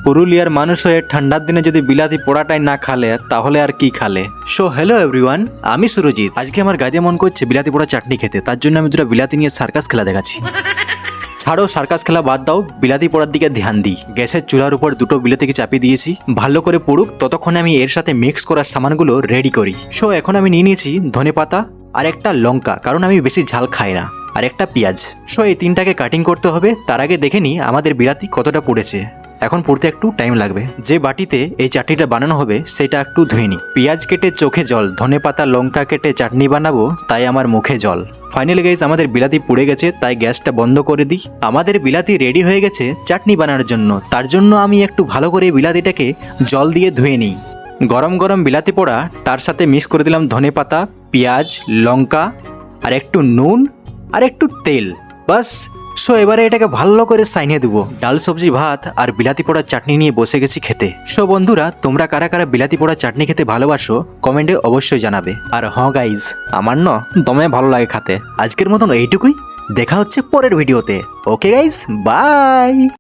পুরুলিয়ার মানুষ হয়ে ঠান্ডার দিনে যদি বিলাতি পোড়াটাই না খালে তাহলে আর কি খালে। সো হ্যালো এভরিওয়ান, আমি সুরজিৎ। আজকে আমার গাজে মন করছে বিলাতি পোড়া চাটনি খেতে, তার জন্য আমি দুটো বিলাতি নিয়ে সার্কাস খেলা দেখাচ্ছি। ছাড়ো সার্কাস খেলা বাদ দাও, বিলাতি পোড়ার দিকে ধ্যান দিই। গ্যাসের চুলার উপর দুটো বিলাতিকে চাপিয়ে দিয়েছি, ভালো করে পুড়ুক ততক্ষণে আমি এর সাথে মিক্স করার সামানগুলো রেডি করি। সো এখন আমি নিয়ে নিয়েছি ধনেপাতা আর একটা লঙ্কা, কারণ আমি বেশি ঝাল খাই না, আর একটা পেঁয়াজ। সো এই তিনটাকে কাটিং করতে হবে। তার আগে দেখে নিই আমাদের বিলাতি কতটা পুড়েছে। এখন পুড়তে একটু টাইম লাগবে। যে বাটিতে এই চাটনিটা বানানো হবে সেটা একটু ধুয়ে নিই। পেঁয়াজ কেটে চোখে জল, ধনেপাতা লঙ্কা কেটে চাটনি বানাবো তাই আমার মুখে জল। ফাইনালি গাইস আমাদের বিলাতি পুড়ে গেছে, তাই গ্যাসটা বন্ধ করে দিই। আমাদের বিলাতি রেডি হয়ে গেছে চাটনি বানানোর জন্য। তার জন্য আমি একটু ভালো করে বিলাতিটাকে জল দিয়ে ধুয়ে নিই। গরম গরম বিলাতি পোড়া, তার সাথে মিক্স করে দিলাম ধনেপাতা, পেঁয়াজ, লঙ্কা আর একটু নুন আর একটু তেল, বাস। সো এবারে এটাকে ভালো করে সাইনিয়ে দেবো। ডাল সবজি ভাত আর বিলাতি পোড়ার চাটনি নিয়ে বসে গেছি খেতে। সো বন্ধুরা, তোমরা কারা কারা বিলাতি পোড়ার চাটনি খেতে ভালোবাসো কমেন্টে অবশ্যই জানাবে। আর হ্যাঁ গাইজ, আমার না দমে ভালো লাগে খেতে। আজকের মতন এইটুকুই, দেখা হচ্ছে পরের ভিডিওতে। Okay guys, by.